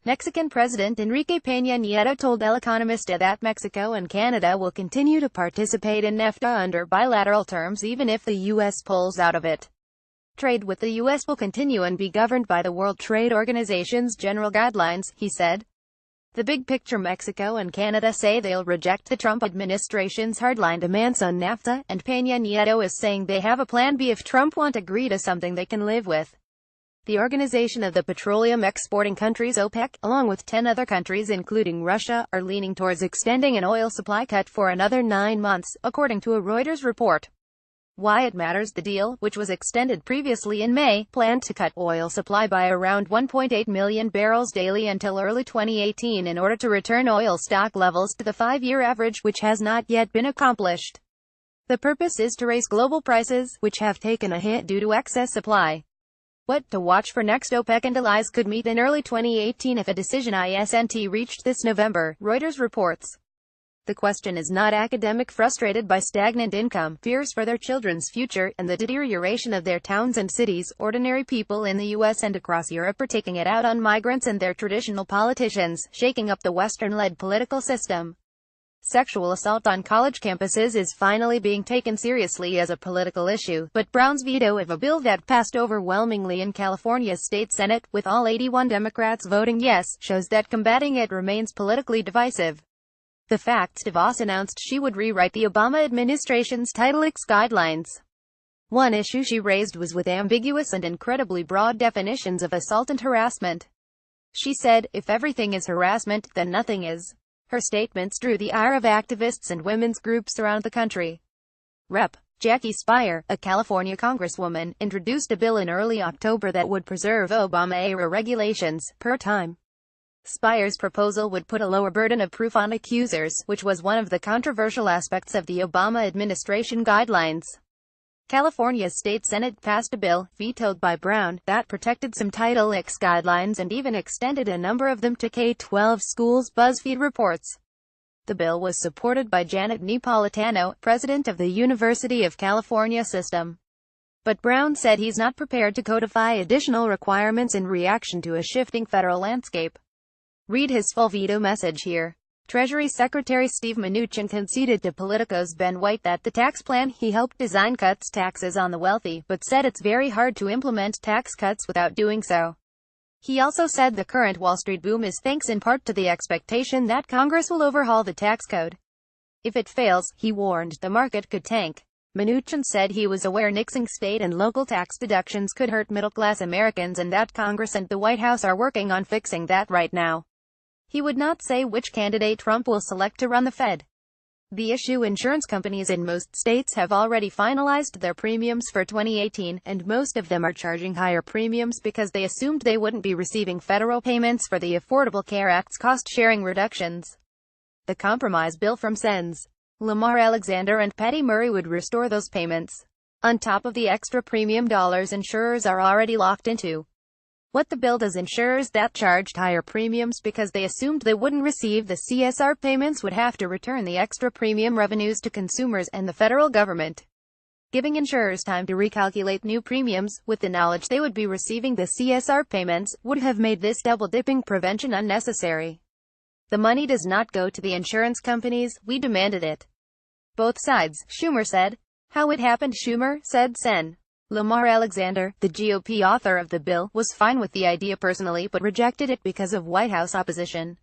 Mexican President Enrique Peña Nieto told Economista that Mexico and Canada will continue to participate in NAFTA under bilateral terms even if the U.S. pulls out of it. Trade with the U.S. will continue and be governed by the World Trade Organization's general guidelines, he said. The big picture: Mexico and Canada say they'll reject the Trump administration's hardline demands on NAFTA, and Peña Nieto is saying they have a plan B if Trump won't agree to something they can live with. The Organization of the Petroleum Exporting Countries (OPEC), along with 10 other countries including Russia, are leaning towards extending an oil supply cut for another 9 months, according to a Reuters report. Why it matters: the deal, which was extended previously in May, planned to cut oil supply by around 1.8 million barrels daily until early 2018 in order to return oil stock levels to the 5-year average, which has not yet been accomplished. The purpose is to raise global prices, which have taken a hit due to excess supply. What to watch for next: OPEC and allies could meet in early 2018 if a decision isn't reached this November, Reuters reports. The question is not academic frustrated by stagnant income, fears for their children's future, and the deterioration of their towns and cities. Ordinary people in the U.S. and across Europe are taking it out on migrants and their traditional politicians, shaking up the Western-led political system. Sexual assault on college campuses is finally being taken seriously as a political issue, but Brown's veto of a bill that passed overwhelmingly in California's state Senate, with all 81 Democrats voting yes, shows that combating it remains politically divisive. The Facts DeVos announced she would rewrite the Obama administration's Title X guidelines. One issue she raised was with ambiguous and incredibly broad definitions of assault and harassment. She said, "If everything is harassment, then nothing is." Her statements drew the ire of activists and women's groups around the country. Rep. Jackie Speier, a California congresswoman, introduced a bill in early October that would preserve Obama-era regulations, per time. Speier's proposal would put a lower burden of proof on accusers, which was one of the controversial aspects of the Obama administration guidelines. California's state Senate passed a bill, vetoed by Brown, that protected some Title X guidelines and even extended a number of them to K-12 schools, BuzzFeed reports. The bill was supported by Janet Napolitano, president of the University of California System. But Brown said he's not prepared to codify additional requirements in reaction to a shifting federal landscape. Read his full veto message here. Treasury Secretary Steve Mnuchin conceded to Politico's Ben White that the tax plan he helped design cuts taxes on the wealthy, but said it's very hard to implement tax cuts without doing so. He also said the current Wall Street boom is thanks in part to the expectation that Congress will overhaul the tax code. If it fails, he warned, the market could tank. Mnuchin said he was aware nixing state and local tax deductions could hurt middle-class Americans and that Congress and the White House are working on fixing that right now. He would not say which candidate Trump will select to run the Fed. The issue: insurance companies in most states have already finalized their premiums for 2018, and most of them are charging higher premiums because they assumed they wouldn't be receiving federal payments for the Affordable Care Act's cost-sharing reductions. The compromise bill from Sens. Lamar Alexander and Patty Murray would restore those payments, on top of the extra premium dollars insurers are already locked into. What the bill does: insurers that charged higher premiums because they assumed they wouldn't receive the CSR payments would have to return the extra premium revenues to consumers and the federal government. Giving insurers time to recalculate new premiums, with the knowledge they would be receiving the CSR payments, would have made this double-dipping prevention unnecessary. The money does not go to the insurance companies, we demanded it. Both sides, Schumer said. How it happened: Schumer, said Sen. Lamar Alexander, the GOP author of the bill, was fine with the idea personally but rejected it because of White House opposition.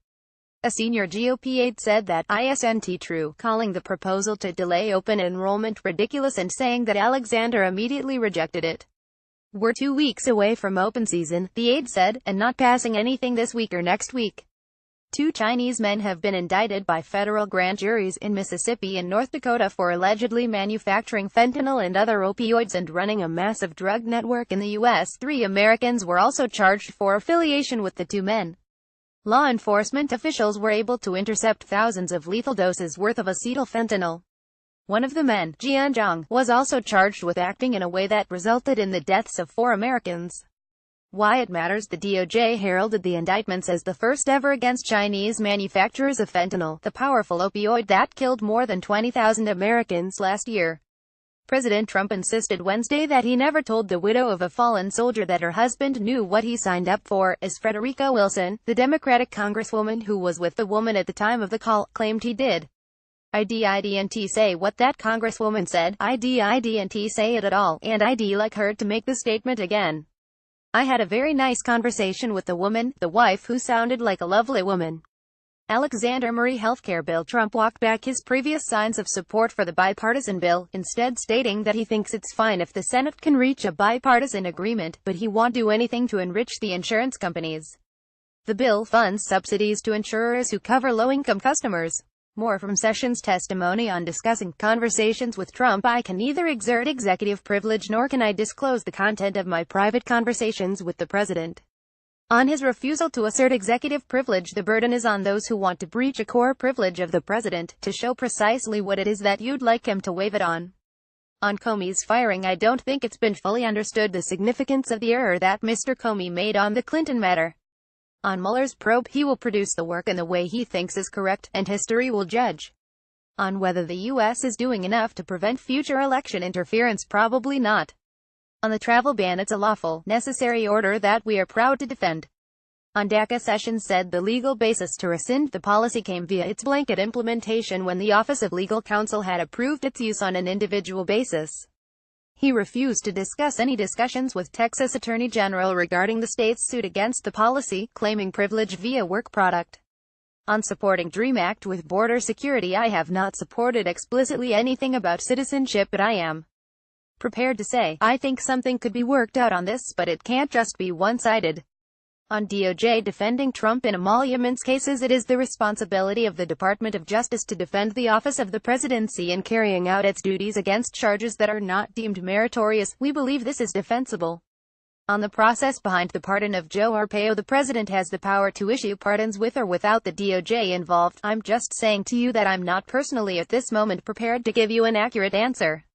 A senior GOP aide said that isn't true, calling the proposal to delay open enrollment ridiculous and saying that Alexander immediately rejected it. We're 2 weeks away from open season, the aide said, and not passing anything this week or next week. 2 Chinese men have been indicted by federal grand juries in Mississippi and North Dakota for allegedly manufacturing fentanyl and other opioids and running a massive drug network in the U.S. 3 Americans were also charged for affiliation with the 2 men. Law enforcement officials were able to intercept thousands of lethal doses worth of acetyl fentanyl. One of the men, Jian Zhang, was also charged with acting in a way that resulted in the deaths of 4 Americans. Why it matters: the DOJ heralded the indictments as the first ever against Chinese manufacturers of fentanyl, the powerful opioid that killed more than 20,000 Americans last year. President Trump insisted Wednesday that he never told the widow of a fallen soldier that her husband knew what he signed up for, as Frederica Wilson, the Democratic congresswoman who was with the woman at the time of the call, claimed he did. I didn't say what that congresswoman said. I didn't say it at all, and I'd like her to make the statement again. I had a very nice conversation with the woman, the wife, who sounded like a lovely woman. Alexander Murray healthcare bill. Trump walked back his previous signs of support for the bipartisan bill, instead stating that he thinks it's fine if the Senate can reach a bipartisan agreement, but he won't do anything to enrich the insurance companies. The bill funds subsidies to insurers who cover low-income customers. More from Sessions' testimony on discussing conversations with Trump. I can neither exert executive privilege nor can I disclose the content of my private conversations with the president. On his refusal to assert executive privilege, the burden is on those who want to breach a core privilege of the president, to show precisely what it is that you'd like him to waive it on. On Comey's firing, I don't think it's been fully understood the significance of the error that Mr. Comey made on the Clinton matter. On Mueller's probe, he will produce the work in the way he thinks is correct, and history will judge. On whether the U.S. is doing enough to prevent future election interference, probably not. On the travel ban, it's a lawful, necessary order that we are proud to defend. On DACA, Sessions said the legal basis to rescind the policy came via its blanket implementation when the Office of Legal Counsel had approved its use on an individual basis. He refused to discuss any discussions with Texas Attorney General regarding the state's suit against the policy, claiming privilege via work product. On supporting DREAM Act with border security, I have not supported explicitly anything about citizenship, but I am prepared to say, I think something could be worked out on this, but it can't just be one-sided. On DOJ defending Trump in emoluments cases, it is the responsibility of the Department of Justice to defend the office of the presidency in carrying out its duties against charges that are not deemed meritorious. We believe this is defensible. On the process behind the pardon of Joe Arpaio, the president has the power to issue pardons with or without the DOJ involved. I'm just saying to you that I'm not personally at this moment prepared to give you an accurate answer.